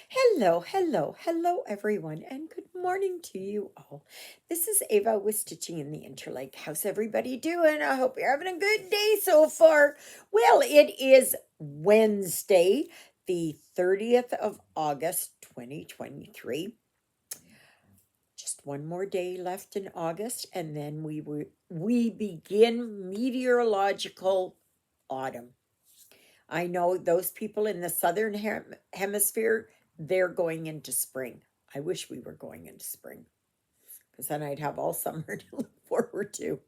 Hello, hello, hello, everyone, and good morning to you all. This is Eva with Stitching in the Interlake. How's everybody doing? I hope you're having a good day so far. Well, it is Wednesday, the 30th of August, 2023. Just one more day left in August, and then we begin meteorological autumn. I know those people in the southern hemisphere, they're going into spring. I wish we were going into spring because then I'd have all summer to look forward to.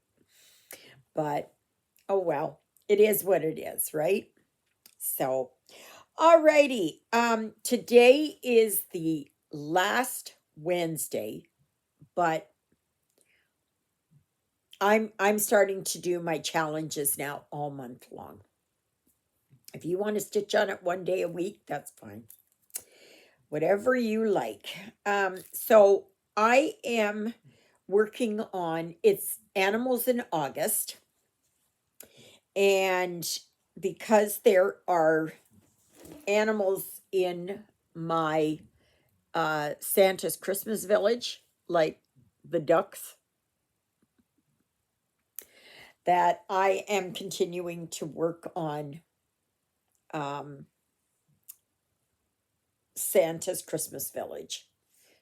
But oh well, it is what it is, right? So, alrighty. Today is the last Wednesday, but I'm starting to do my challenges now all month long. If you want to stitch on it one day a week, that's fine. Whatever you like. So I am working on it's animals in August, and because there are animals in my Santa's Christmas village, like the ducks, that I am continuing to work on Santa's Christmas village.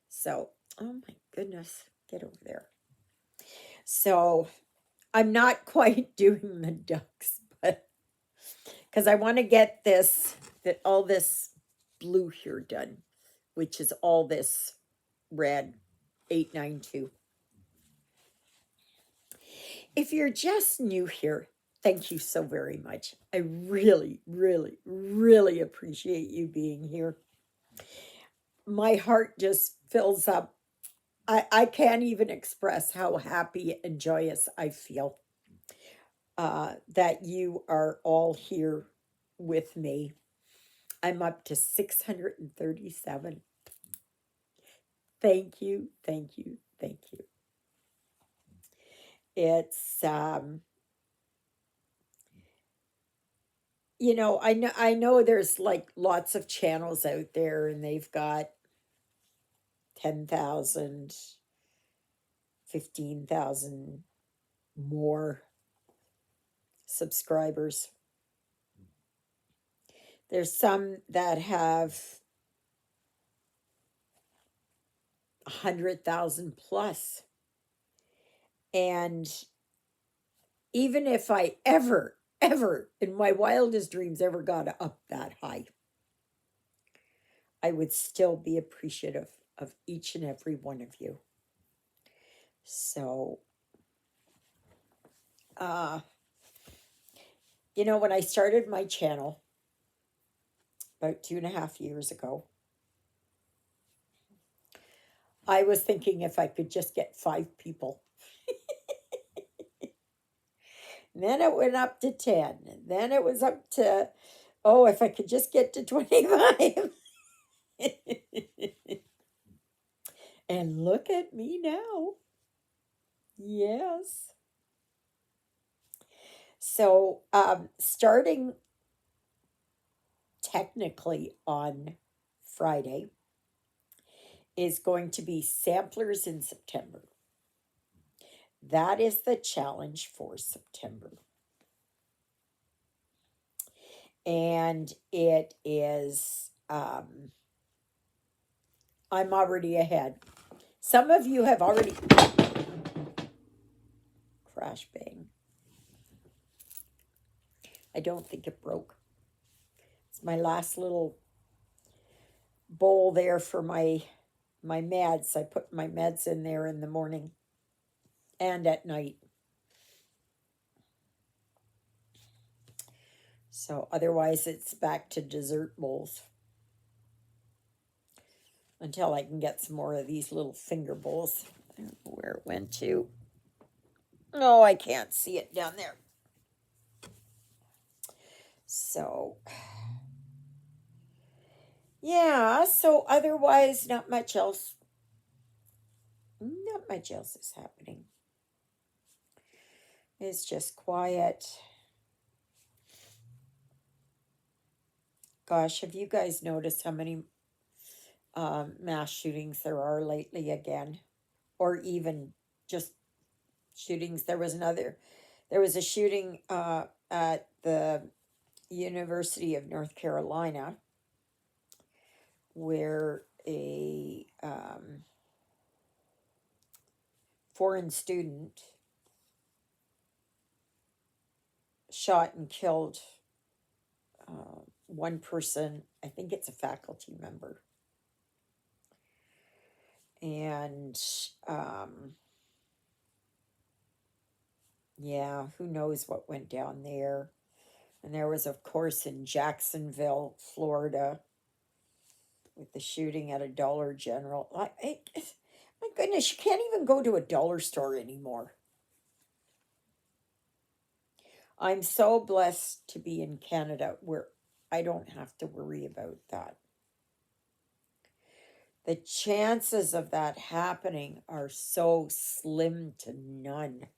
So, oh my goodness, get over there. So I'm not quite doing the ducks, but because I want to get all this blue here done, which is all this red 892. If you're just new here, thank you so very much. I really, really, really appreciate you being here. My heart just fills up. I can't even express how happy and joyous I feel that you are all here with me. I'm up to 637. Thank you, thank you, thank you. It's I know there's like lots of channels out there and they've got 10,000, 15,000 more subscribers. There's some that have 100,000 plus. And even if I ever in my wildest dreams ever got up that high, I would still be appreciative of each and every one of you. So, when I started my channel about 2.5 years ago, I was thinking if I could just get 5 people. And then it went up to 10. And then it was up to, oh, if I could just get to 25. And look at me now. Yes. So, starting technically on Friday is going to be samplers in September. That is the challenge for September. And it is, I'm already ahead. Some of you have already, crash bang. I don't think it broke. It's my last little bowl there for my meds. I put my meds in there in the morning and at night. So otherwise it's back to dessert bowls until I can get some more of these little finger bowls. I don't know where it went to. Oh, I can't see it down there. So, yeah, so otherwise not much else. Not much else is happening. It's just quiet. Gosh, have you guys noticed how many mass shootings there are lately again, or even just shootings. There was a shooting at the University of North Carolina where a foreign student shot and killed one person. I think it's a faculty member. And yeah, who knows what went down there. And there was, of course, in Jacksonville, Florida, with the shooting at a Dollar General. My goodness, you can't even go to a dollar store anymore. I'm so blessed to be in Canada where I don't have to worry about that. The chances of that happening are so slim to none.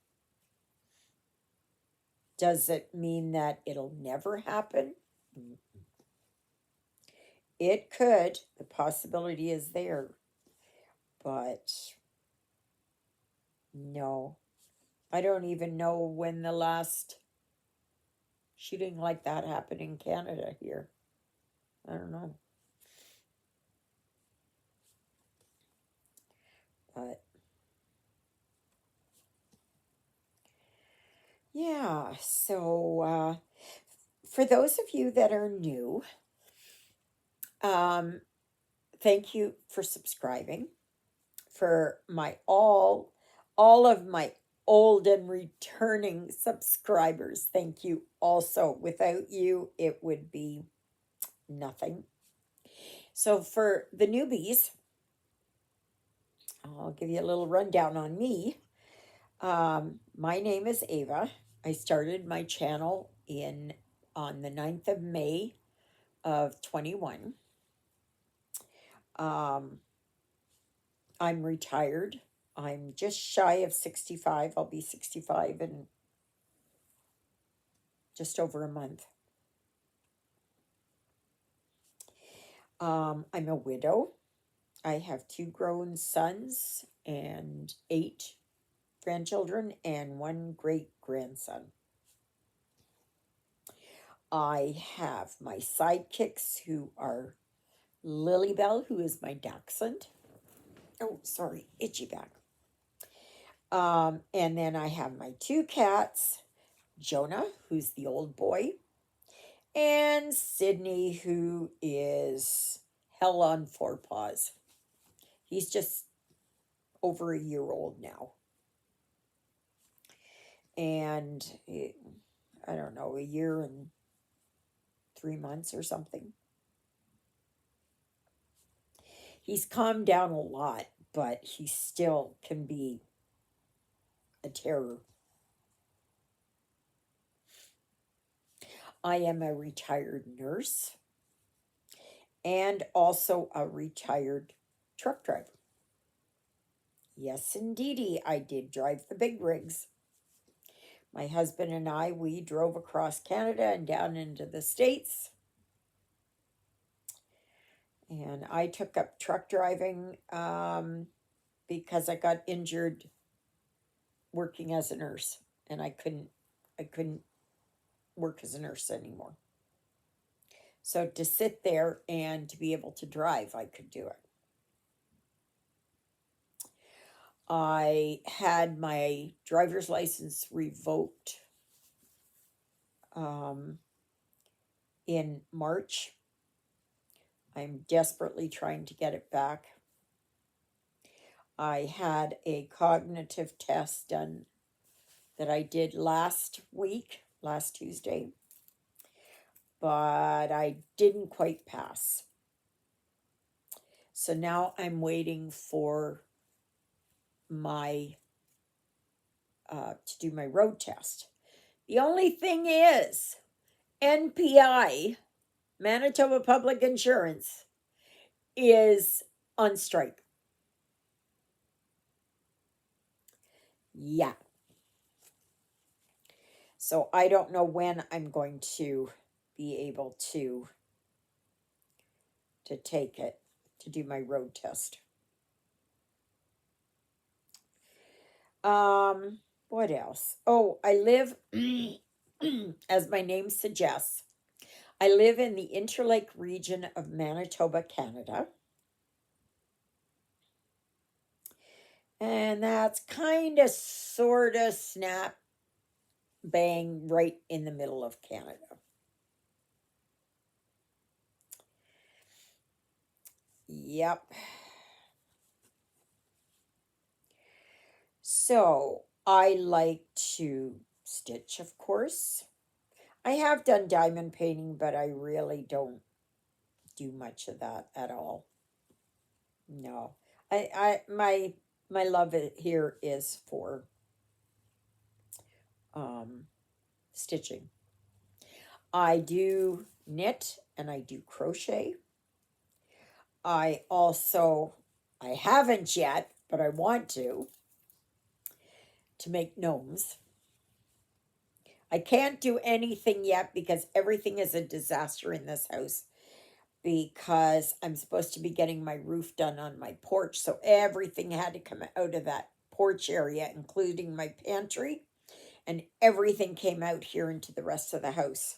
Does it mean that it'll never happen? It could. The possibility is there. But no. I don't even know when the last shooting like that happened in Canada here. I don't know. But yeah, so for those of you that are new, thank you for subscribing. For my all of my old and returning subscribers, thank you also. Without you, it would be nothing. So for the newbies, I'll give you a little rundown on me. My name is Eva. I started my channel on the 9th of May of 21. I'm retired. I'm just shy of 65. I'll be 65 in just over a month. I'm a widow. I have 2 grown sons and 8 grandchildren and 1 great grandson. I have my sidekicks who are Lilybell, who is my dachshund. Oh, sorry, itchy back. And then I have my 2 cats, Jonah, who's the old boy, and Sydney, who is hell on 4 paws. He's just over a year old now. And I don't know, a year and 3 months or something. He's calmed down a lot, but he still can be a terror. I am a retired nurse and also a retired truck driver. Yes, indeedy, I did drive the big rigs. My husband and I, we drove across Canada and down into the States. And I took up truck driving because I got injured working as a nurse, and I couldn't work as a nurse anymore. So to sit there and to be able to drive, I could do it. I had my driver's license revoked in March. I'm desperately trying to get it back. I had a cognitive test done that I did last Tuesday, but I didn't quite pass. So now I'm waiting for my to do my road test. The only thing is, NPI, Manitoba Public Insurance, is on strike. Yeah. So I don't know when I'm going to be able to take it. to do my road test. Um, what else? Oh, I live, as my name suggests, I live in the Interlake region of Manitoba, Canada. And that's kind of sort of snap bang right in the middle of Canada. Yep. So I like to stitch, of course. I have done diamond painting, but I really don't do much of that at all. No. My love here is for um stitching. I do knit and I do crochet. I also I haven't yet, but I want to make gnomes. I can't do anything yet because everything is a disaster in this house because I'm supposed to be getting my roof done on my porch. So everything had to come out of that porch area, including my pantry, and everything came out here into the rest of the house.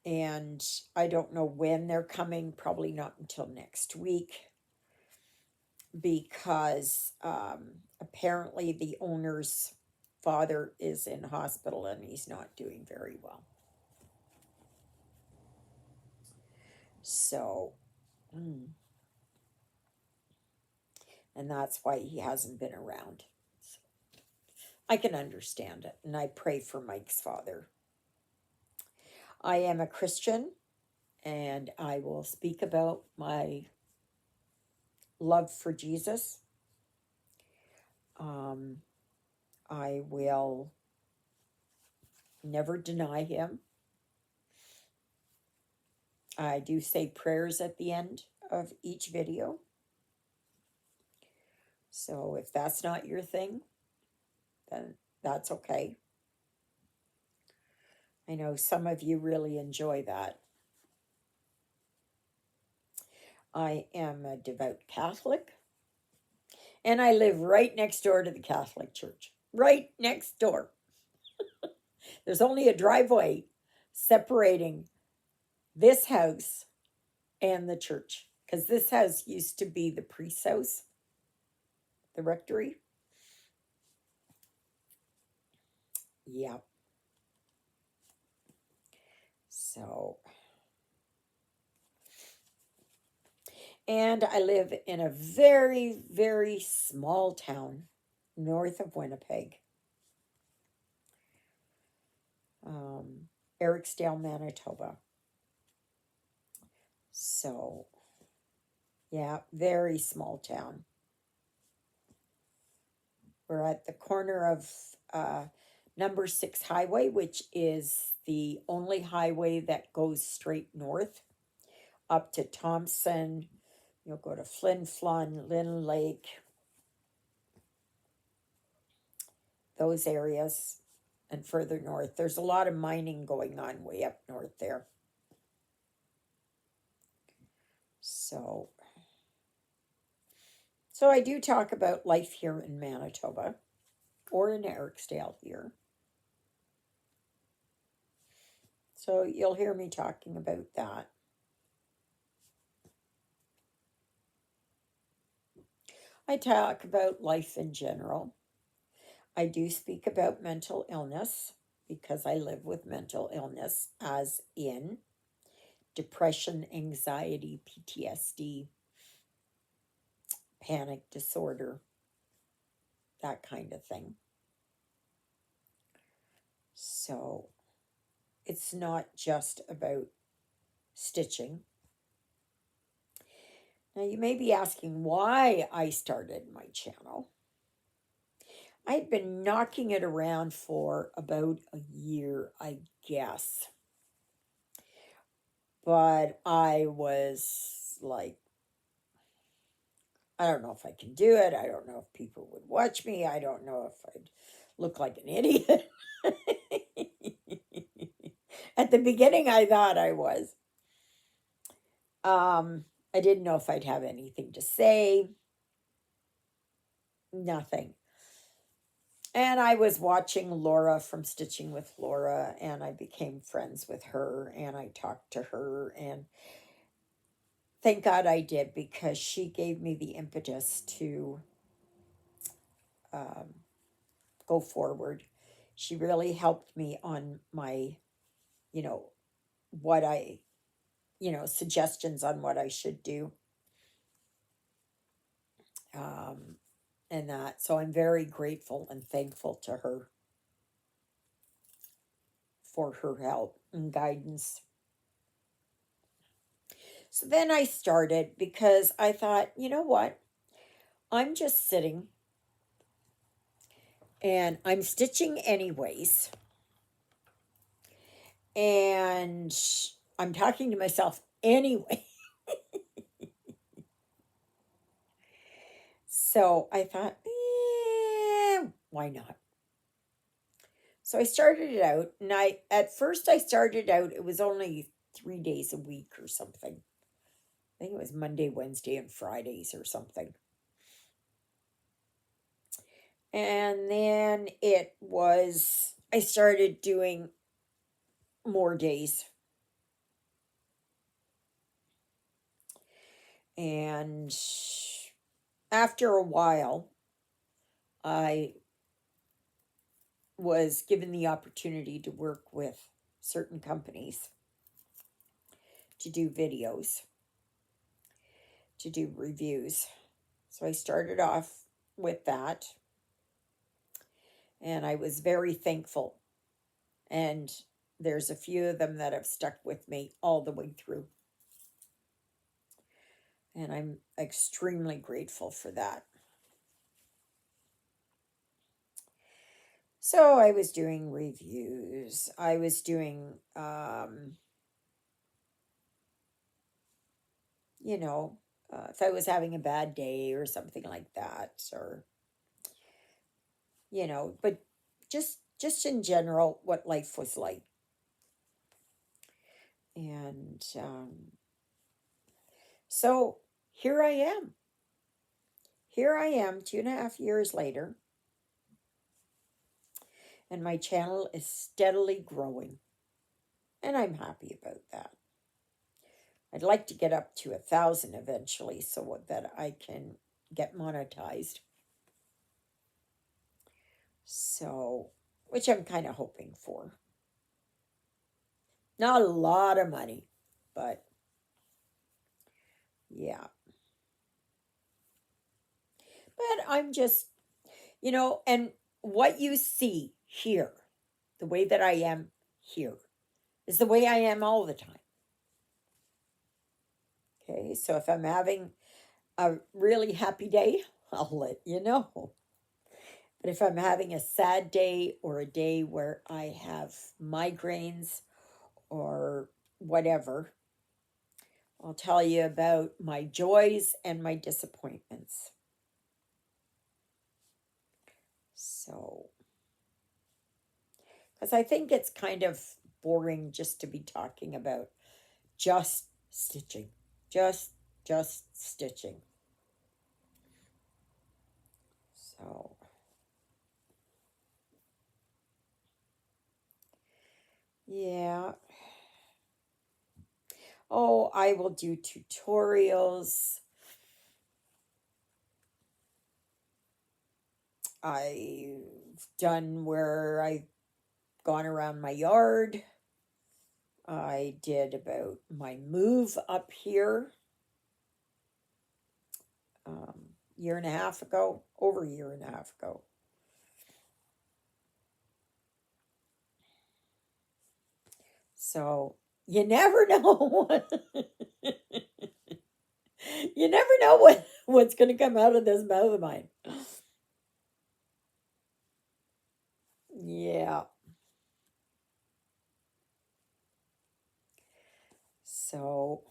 And I don't know when they're coming, probably not until next week because apparently the owner's father is in hospital and he's not doing very well. So, and that's why he hasn't been around. So, I can understand it, and I pray for Mike's father. I am a Christian, and I will speak about my love for Jesus. Um, I will never deny him. I do say prayers at the end of each video. So if that's not your thing, then that's okay. I know some of you really enjoy that. I am a devout Catholic, and I live right next door to the Catholic Church. Right next door. There's only a driveway separating this house and the church, because this house used to be the priest's house, the rectory. Yeah. So, and I live in a very, very small town north of Winnipeg, Eriksdale, Manitoba. So, yeah, very small town. We're at the corner of number 6 highway, which is the only highway that goes straight north up to Thompson. You'll go to Flin Flon, Lynn Lake, those areas, and further north. There's a lot of mining going on way up north there. So I do talk about life here in Manitoba or in Eriksdale here. So you'll hear me talking about that. I talk about life in general. I do speak about mental illness because I live with mental illness, as in depression, anxiety, PTSD, panic disorder, that kind of thing. So it's not just about stitching. Now, you may be asking why I started my channel. I'd been knocking it around for about a year, I guess. But I was like, I don't know if I can do it. I don't know if people would watch me. I don't know if I'd look like an idiot. At the beginning, I thought I was. I didn't know if I'd have anything to say. Nothing. And I was watching Laura from Stitching with Laura, and I became friends with her, and I talked to her, and thank God I did, because she gave me the impetus to um, go forward. She really helped me on my, you know, what I, suggestions on what I should do. Um, and that. So I'm very grateful and thankful to her for her help and guidance. So then I started, because I thought, you know what? I'm just sitting and I'm stitching anyways. And I'm talking to myself anyway. So I thought, why not? So I started it out, and at first I started out, it was only 3 days a week or something. I think it was Monday, Wednesday, and Fridays or something. And then I started doing more days. And after a while, I was given the opportunity to work with certain companies to do videos, to do reviews. So I started off with that, and I was very thankful. And there's a few of them that have stuck with me all the way through. And I'm extremely grateful for that. So I was doing reviews. I was doing, if I was having a bad day or something like that, or, but just in general, what life was like. And so here I am. Here I am 2.5 years later, and my channel is steadily growing. And I'm happy about that. I'd like to get up to 1,000 eventually, so that I can get monetized. So, which I'm kind of hoping for. Not a lot of money, but yeah. But I'm just, and what you see here, the way that I am here, is the way I am all the time. Okay, so if I'm having a really happy day, I'll let you know. But if I'm having a sad day, or a day where I have migraines or whatever, I'll tell you about my joys and my disappointments. So, because I think it's kind of boring just to be talking about just stitching, just stitching. So, yeah. Oh, I will do tutorials. I've done where I've gone around my yard. I did about my move up here, year and a half ago, over a year and a half ago. So you never know. You never know what's going to come out of this mouth of mine. Yeah. So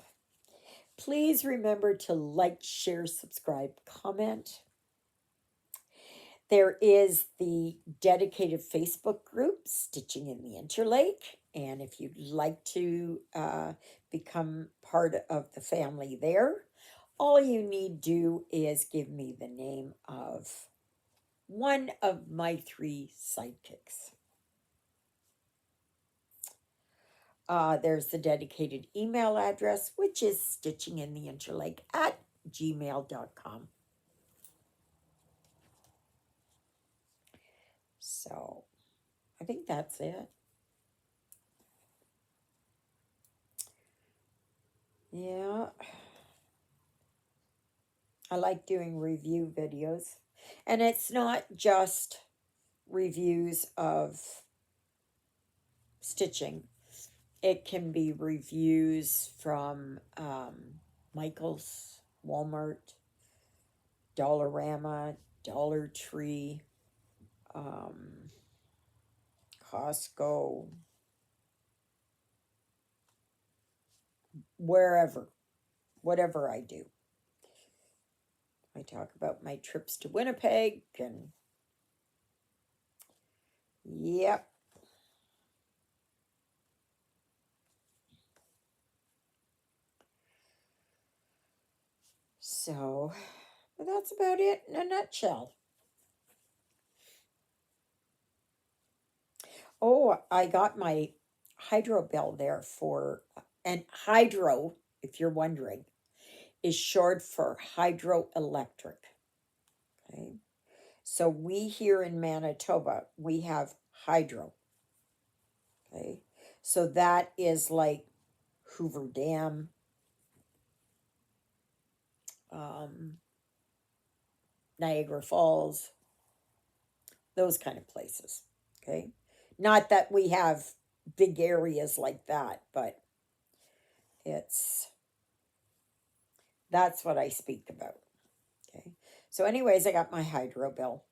please remember to like, share, subscribe, comment. There is the dedicated Facebook group, Stitching in the Interlake. And if you'd like to become part of the family there, all you need do is give me the name of one of my 3 sidekicks. There's the dedicated email address, which is stitchingintheinterlake@gmail.com. So I think that's it. Yeah, I like doing review videos. And it's not just reviews of stitching, it can be reviews from Michael's, Walmart, Dollarama, Dollar Tree, um, Costco, wherever, whatever I do. I talk about my trips to Winnipeg and yep. So, but that's about it in a nutshell. Oh, I got my hydro bill there for, and hydro, if you're wondering, is short for hydroelectric. Okay. So we here in Manitoba, we have hydro. Okay. So that is like Hoover Dam, um, Niagara Falls, those kind of places. Okay. Not that we have big areas like that, but it's that's what I speak about. Okay. So, anyways, I got my hydro bill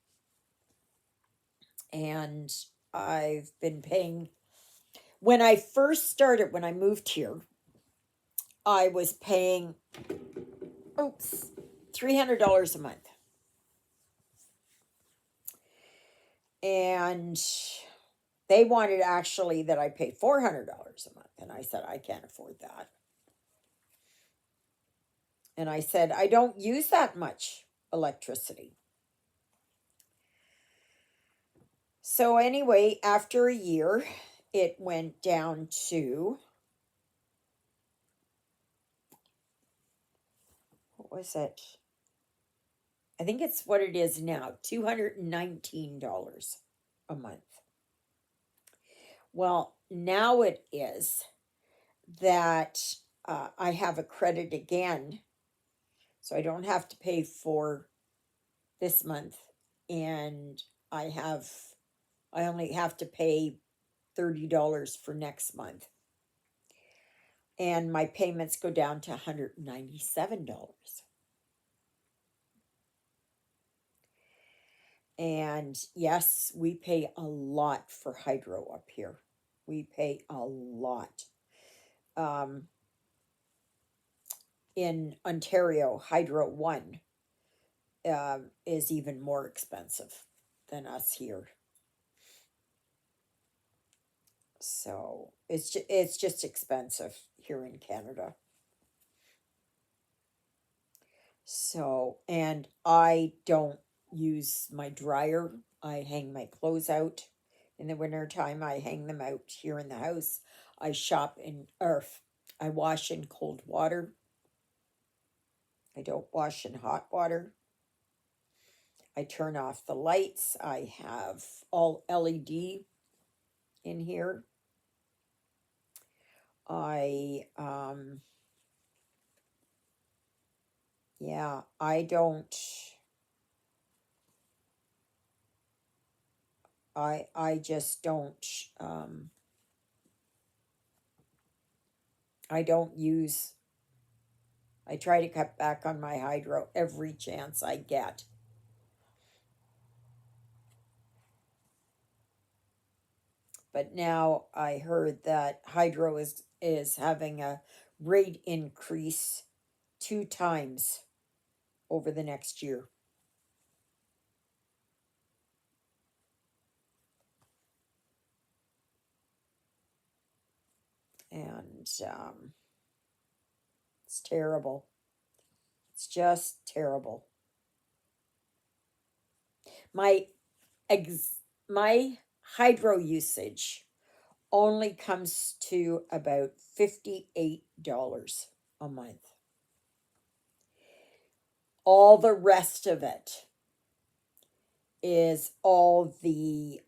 and I've been paying. When I first started, when I moved here, I was paying, oops, $300 a month. And they wanted actually that I pay $400 a month. And I said, I can't afford that. And I said, I don't use that much electricity. So, anyway, after a year, it went down to, what was it? I think it's what it is now, $219 a month. Well, now it is that I have a credit again, so I don't have to pay for this month, and I only have to pay $30 for next month, and my payments go down to $197. And yes, we pay a lot for hydro up here. We pay a lot. Um, in Ontario, Hydro One is even more expensive than us here. So it's just expensive here in Canada. So, and I don't use my dryer. I hang my clothes out in the winter time. I hang them out here in the house. I shop in earth. I wash in cold water. I don't wash in hot water. I turn off the lights. I have all LED in here. I yeah, I just don't I don't use I try to cut back on my hydro every chance I get. But now I heard that hydro is having a rate increase 2 times over the next year. And it's terrible. It's just terrible. My my hydro usage only comes to about $58 a month. All the rest of it is all the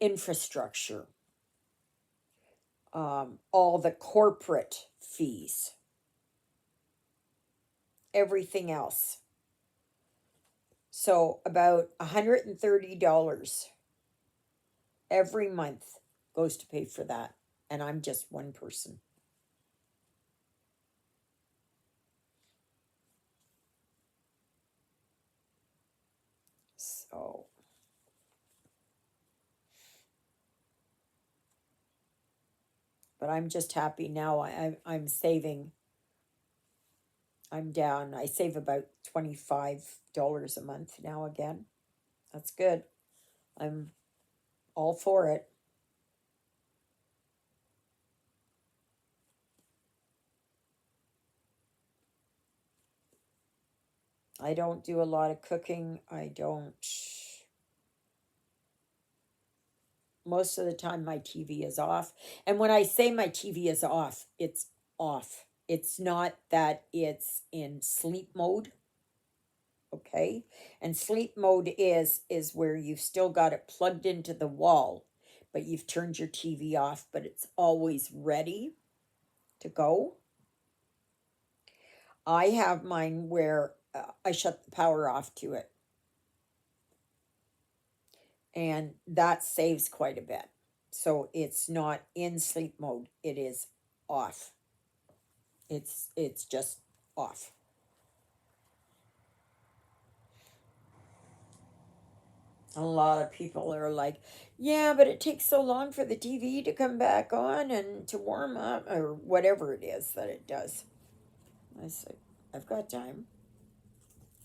infrastructure, all the corporate fees, everything else. So about $130 every month goes to pay for that. And I'm just one person. So, but I'm just happy now. I'm saving. I'm down. I save about $25 a month now again. That's good. I'm all for it. I don't do a lot of cooking. I don't. Most of the time, my TV is off. And when I say my TV is off, it's off. It's not that it's in sleep mode. Okay, and sleep mode is where you've still got it plugged into the wall, but you've turned your TV off, but it's always ready to go. I have mine where I shut the power off to it, and that saves quite a bit. So it's not in sleep mode, it is off. It's just off. A lot of people are like, yeah, but it takes so long for the TV to come back on and to warm up or whatever it is that it does. I say, I've got time.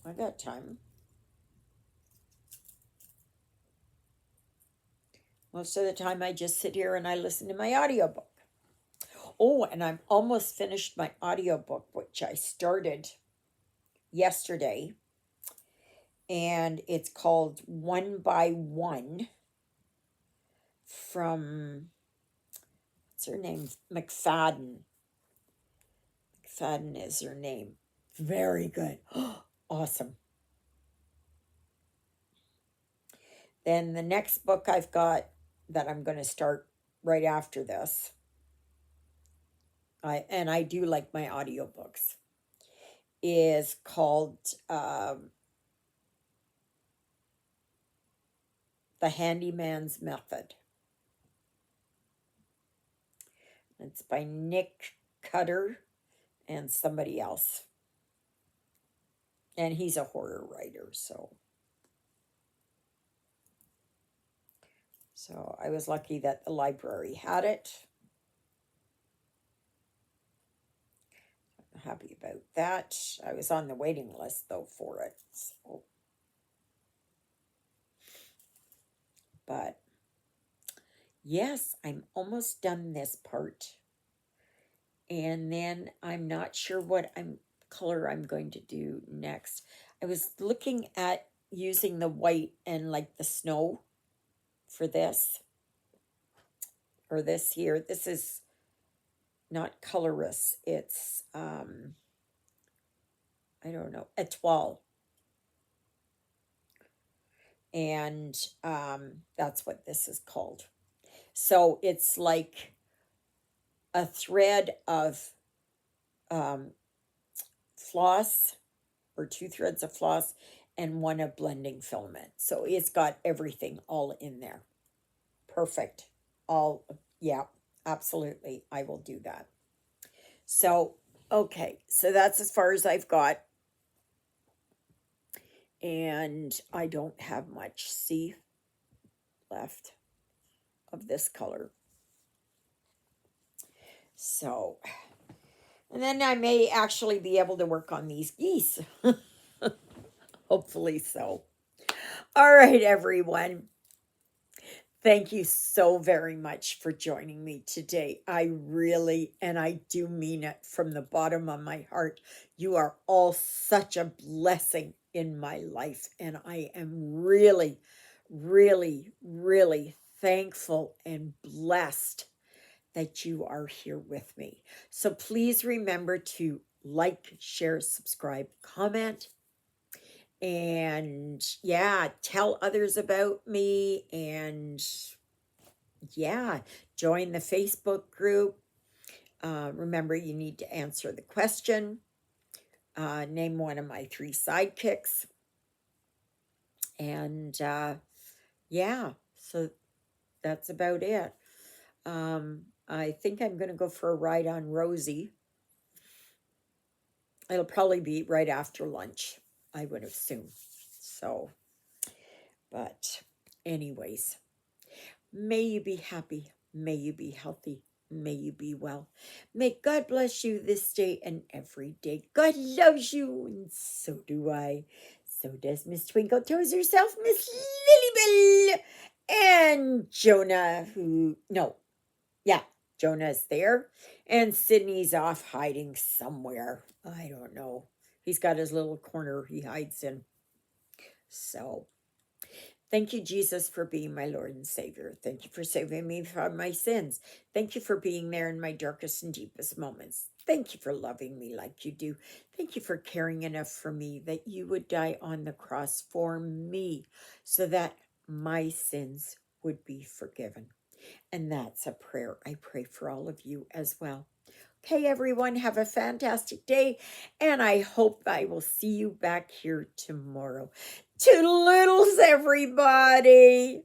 I got time. Most of the time, I just sit here and I listen to my audiobook. Oh, and I'm almost finished my audiobook, which I started yesterday. And it's called One by One from, what's her name? McFadden. McFadden is her name. Very good. Awesome. Then the next book I've got that I'm going to start right after this, I do like my audiobooks, is called The Handyman's Method. It's by Nick Cutter and somebody else. And he's a horror writer, so I was lucky that the library had it. I'm happy about that. I was on the waiting list though for it. So. But yes, I'm almost done this part. And then I'm not sure what color I'm going to do next. I was looking at using the white and like the snow for this. Or this here. This is not colorless. It's I don't know, étoile. And that's what this is called. So it's like a thread of floss or two threads of floss and one of blending filament. So it's got everything all in there. Perfect. All, yeah, absolutely. I will do that. So, okay. So that's as far as I've got. And I don't have much C left of this color. So, and then I may actually be able to work on these geese. Hopefully so. All right, everyone. Thank you so very much for joining me today. I really, and I do mean it from the bottom of my heart. You are all such a blessing in my life, and I am really, really, really thankful and blessed that you are here with me. So please remember to like, share, subscribe, comment, and yeah, tell others about me, and yeah, join the Facebook group. Remember, you need to answer the question. Name one of my 3 sidekicks. And yeah, so that's about it. I think I'm going to go for a ride on Rosie. It'll probably be right after lunch, I would assume. So, but anyways, may you be happy. May you be healthy. May you be well. May God bless you this day and every day. God loves you, and so do I. So does Miss Twinkle Toes herself, Miss Lilybell, and Jonah, Jonah's there, and Sydney's off hiding somewhere. I don't know. He's got his little corner he hides in. So, thank you, Jesus, for being my Lord and Savior. Thank you for saving me from my sins. Thank you for being there in my darkest and deepest moments. Thank you for loving me like you do. Thank you for caring enough for me that you would die on the cross for me so that my sins would be forgiven. And that's a prayer I pray for all of you as well. Okay, everyone, have a fantastic day, and I hope I will see you back here tomorrow. Toodle-oodles, everybody!